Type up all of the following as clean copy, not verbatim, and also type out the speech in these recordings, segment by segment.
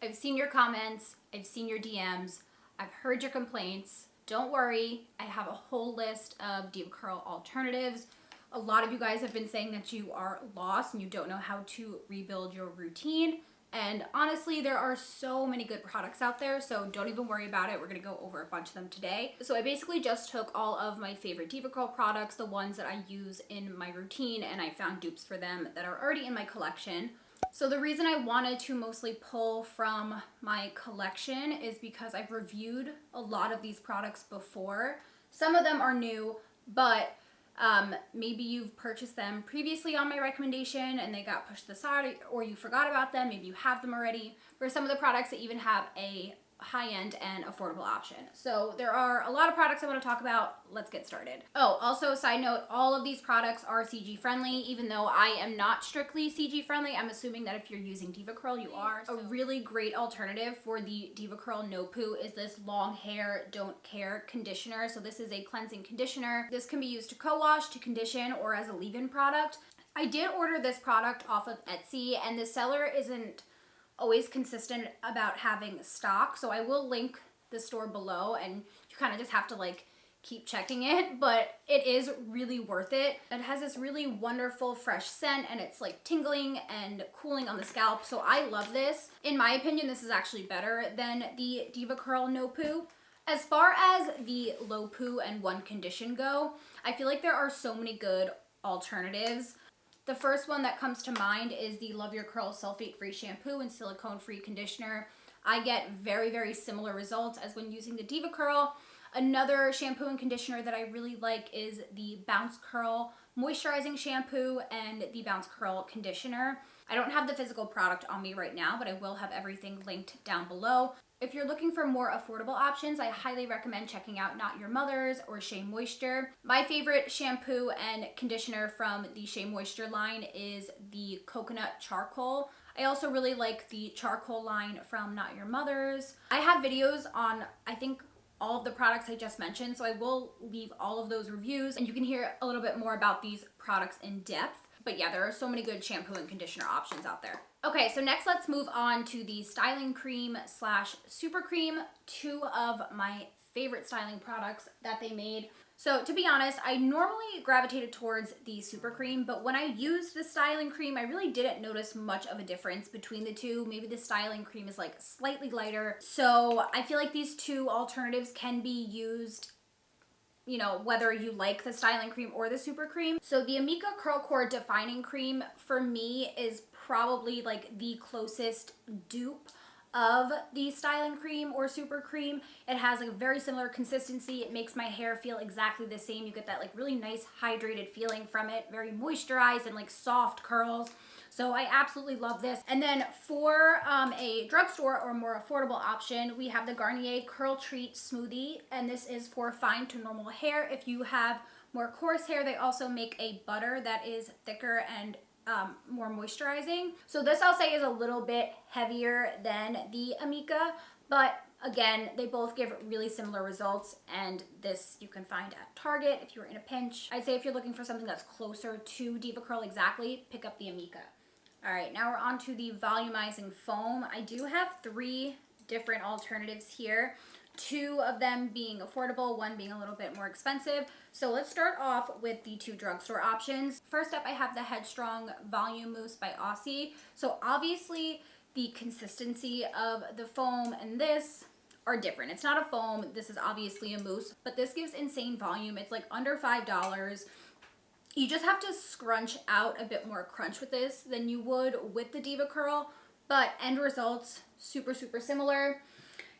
I've seen your comments, I've seen your DMs, I've heard your complaints. Don't worry, I have a whole list of devacurl alternatives. A lot of you guys have been saying that you are lost and you don't know how to rebuild your routine. And honestly, there are so many good products out there, so don't even worry about it. We're gonna go over a bunch of them today. So I basically just took all of my favorite devacurl products, the ones that I use in my routine, and I found dupes for them that are already in my collection. So the reason I wanted to mostly pull from my collection is because I've reviewed a lot of these products before. Some of them are new, but maybe you've purchased them previously on my recommendation and they got pushed to the side, or you forgot about them, maybe you have them already. For some of the products that even have a high-end and affordable option. So there are a lot of products I want to talk about. Let's get started. Oh, also side note, all of these products are CG friendly, even though I am not strictly CG friendly. I'm assuming that if you're using devacurl, you are. A really great alternative for the devacurl no poo is this long hair don't care conditioner. So this is a cleansing conditioner. This can be used to co-wash, to condition, or as a leave-in product. I did order this product off of Etsy, and the seller isn't always consistent about having stock, so I will link the store below and you kind of just have to like keep checking it, but it is really worth it. It has this really wonderful fresh scent and it's like tingling and cooling on the scalp, so I love this. In my opinion, this is actually better than the devacurl no poo. As far as the low poo and one condition go, I feel like there are so many good alternatives. The first one that comes to mind is the Love Your Curl sulfate-free shampoo and silicone-free conditioner. I get very, very similar results as when using the devacurl. Another shampoo and conditioner that I really like is the Bounce Curl moisturizing shampoo and the Bounce Curl conditioner. I don't have the physical product on me right now, but I will have everything linked down below. If you're looking for more affordable options, I highly recommend checking out Not Your Mother's or Shea Moisture. My favorite shampoo and conditioner from the Shea Moisture line is the Coconut Charcoal. I also really like the charcoal line from Not Your Mother's. I have videos on, I think, all of the products I just mentioned, so I will leave all of those reviews and you can hear a little bit more about these products in depth. But yeah, there are so many good shampoo and conditioner options out there. Okay, so next let's move on to the styling cream slash super cream, two of my favorite styling products that they made. So to be honest, I normally gravitated towards the super cream, but when I used the styling cream, I really didn't notice much of a difference between the two. Maybe the styling cream is like slightly lighter. So I feel like these two alternatives can be used, you know, whether you like the styling cream or the super cream. So the Amika Curl Core Defining Cream for me is probably like the closest dupe of the styling cream or super cream. It has like a very similar consistency. It makes my hair feel exactly the same. You get that like really nice hydrated feeling from it, very moisturized and like soft curls. So I absolutely love this. And then for a drugstore or more affordable option, we have the Garnier Curl Treat Smoothie. And this is for fine to normal hair. If you have more coarse hair, they also make a butter that is thicker and more moisturizing. So this I'll say is a little bit heavier than the Amika, but again, they both give really similar results, and this you can find at Target if you're in a pinch. I'd say if you're looking for something that's closer to devacurl exactly, pick up the Amika. All right, now we're on to the Volumizing Foam. I do have three different alternatives here. Two of them being affordable, one being a little bit more expensive. So let's start off with the two drugstore options. First up, I have the Headstrong Volume Mousse by Aussie. So obviously the consistency of the foam and this are different. It's not a foam, this is obviously a mousse, but this gives insane volume. It's like under $5. You just have to scrunch out a bit more crunch with this than you would with the devacurl, but end results super, super similar.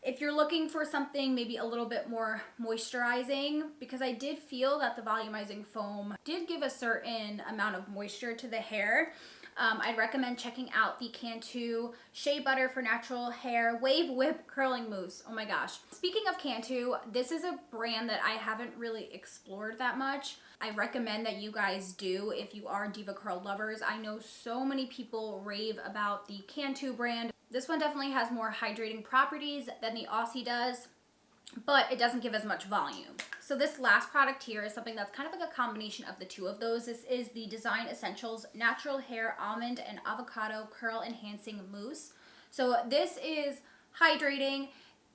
If you're looking for something maybe a little bit more moisturizing, because I did feel that the Volumizing Foam did give a certain amount of moisture to the hair, I'd recommend checking out the Cantu Shea Butter for Natural Hair Wave Whip Curling Mousse. Oh my gosh. Speaking of Cantu, this is a brand that I haven't really explored that much. I recommend that you guys do if you are devacurl lovers. I know so many people rave about the Cantu brand. This one definitely has more hydrating properties than the Aussie does, but it doesn't give as much volume. So this last product here is something that's kind of like a combination of the two of those. This is the Design Essentials Natural Hair Almond and Avocado Curl Enhancing Mousse. So this is hydrating,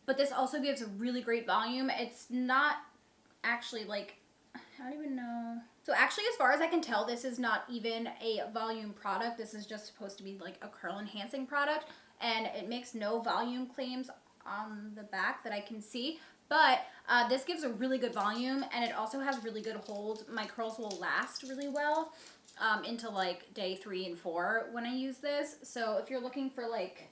but this also gives a really great volume. It's not actually like, I don't even know. So actually, as far as I can tell, this is not even a volume product. This is just supposed to be like a curl enhancing product, and it makes no volume claims on the back that I can see. But this gives a really good volume, and it also has really good hold. My curls will last really well into like day 3 and 4 when I use this. So if you're looking for like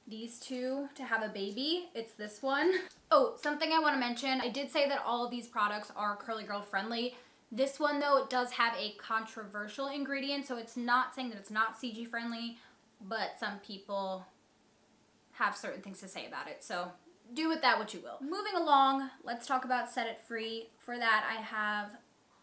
these two to have a baby, it's this one. Oh, something I want to mention, I did say that all of these products are curly girl friendly. This one though, it does have a controversial ingredient, so it's not saying that it's not CG friendly, but some people have certain things to say about it, so do with that what you will. Moving along, let's talk about Set It Free. For that, I have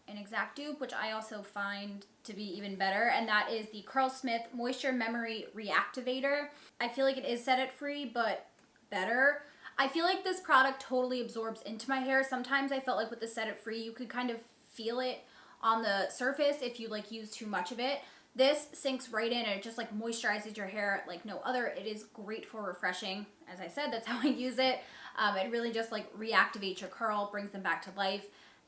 an exact dupe, which I also find to be even better, and that is the Curlsmith Moisture Memory Reactivator. I feel like it is Set It Free, but better. I feel like this product totally absorbs into my hair. Sometimes I felt like with the Set It Free, you could kind of feel it on the surface if you like use too much of it. This sinks right in and it just like moisturizes your hair like no other. It is great for refreshing. As I said, that's how I use it. It really just like reactivates your curl, brings them back to life.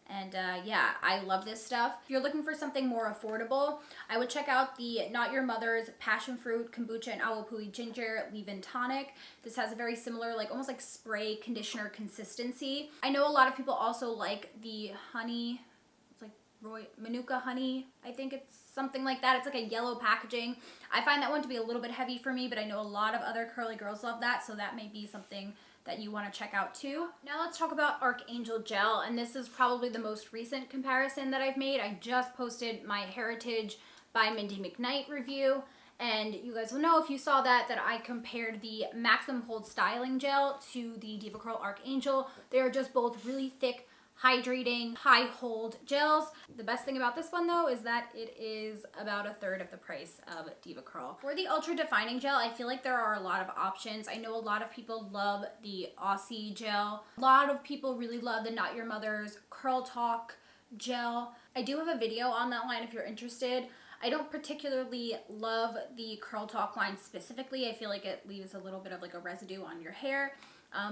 And yeah, I love this stuff. If you're looking for something more affordable, I would check out the Not Your Mother's Passion Fruit, Kombucha, and Awapui Ginger Leave-In Tonic. This has a very similar, like almost like spray conditioner consistency. I know a lot of people also like the honey, it's like Manuka honey, I think it's something like that. It's like a yellow packaging. I find that one to be a little bit heavy for me, but I know a lot of other curly girls love that, so that may be something that you want to check out too. Now let's talk about Archangel Gel, and this is probably the most recent comparison that I've made. I just posted my Heritage by Mindy McKnight review, and you guys will know if you saw that I compared the Maximum Hold Styling Gel to the DevaCurl Archangel. They are just both really thick, hydrating, high hold gels. The best thing about this one though is that it is about 1/3 of the price of DevaCurl. For the Ultra Defining Gel, I feel like there are a lot of options. I know a lot of people love the Aussie gel. A lot of people really love the Not Your Mother's Curl Talk gel. I do have a video on that line if you're interested. I don't particularly love the Curl Talk line specifically. I feel like it leaves a little bit of like a residue on your hair.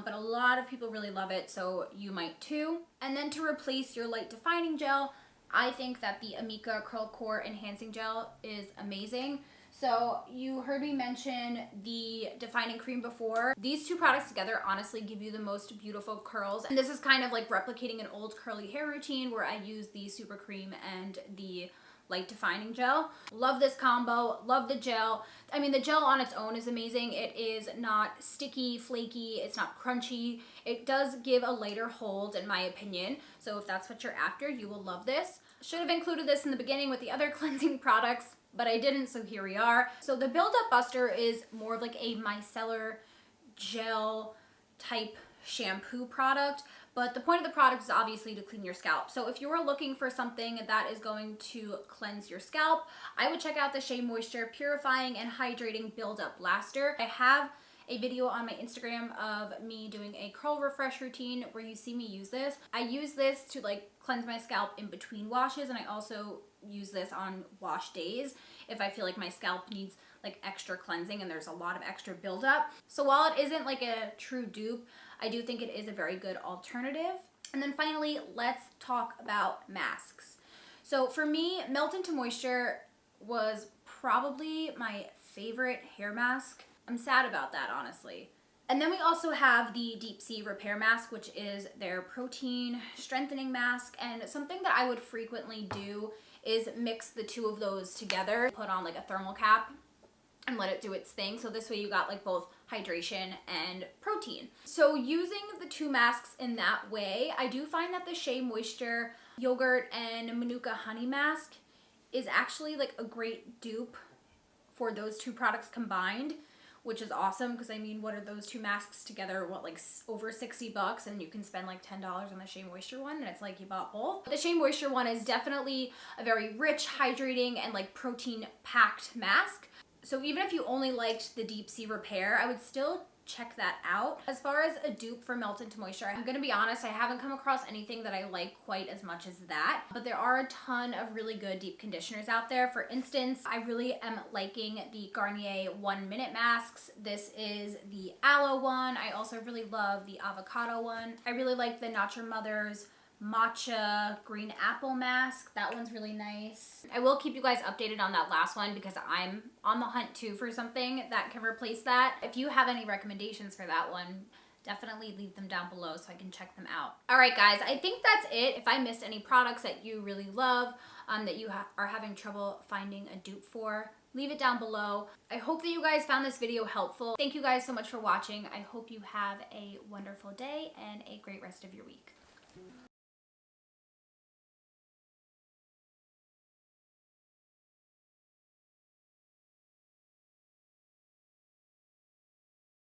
But a lot of people really love it, so you might too. And then to replace your light defining gel, I think that the Amika Curl Core Enhancing Gel is amazing. So you heard me mention the defining cream before. These two products together honestly give you the most beautiful curls. And this is kind of like replicating an old curly hair routine where I use the super cream and the light defining gel. Love this combo, love the gel. I mean, the gel on its own is amazing. It is not sticky, flaky, it's not crunchy. It does give a lighter hold in my opinion. So if that's what you're after, you will love this. Should have included this in the beginning with the other cleansing products, but I didn't, so here we are. So the Build Up Buster is more of like a micellar gel type shampoo product, but the point of the product is obviously to clean your scalp. So if you are looking for something that is going to cleanse your scalp, I would check out the Shea Moisture Purifying and Hydrating Build Up Blaster. I have a video on my Instagram of me doing a curl refresh routine where you see me use this. I use this to like cleanse my scalp in between washes, and I also use this on wash days if I feel like my scalp needs like extra cleansing and there's a lot of extra buildup. So while it isn't like a true dupe, I do think it is a very good alternative. And then finally, let's talk about masks. So for me, Melt Into Moisture was probably my favorite hair mask. I'm sad about that, honestly. And then we also have the Deep Sea Repair Mask, which is their protein strengthening mask. And something that I would frequently do is mix the two of those together, put on like a thermal cap and let it do its thing. So this way you got like both hydration and protein. So using the two masks in that way, I do find that the Shea Moisture Yogurt and Manuka Honey Mask is actually like a great dupe for those two products combined, which is awesome because I mean, what are those two masks together? What, like over 60 bucks, and you can spend like $10 on the Shea Moisture one, and it's like you bought both. The Shea Moisture one is definitely a very rich, hydrating, and like protein packed mask. So even if you only liked the Deep Sea Repair, I would still check that out. As far as a dupe for Melt Into Moisture, I'm gonna be honest, I haven't come across anything that I like quite as much as that, but there are a ton of really good deep conditioners out there. For instance, I really am liking the Garnier 1 Minute masks. This is the aloe one. I also really love the avocado one. I really like the Not Your Mother's matcha green apple mask. That one's really nice. I will keep you guys updated on that last one because I'm on the hunt too for something that can replace that. If you have any recommendations for that one, definitely leave them down below so I can check them out. All right, guys, I think that's it. If I missed any products that you really love, that you are having trouble finding a dupe for, leave it down below. I hope that you guys found this video helpful. Thank you guys so much for watching. I hope you have a wonderful day and a great rest of your week.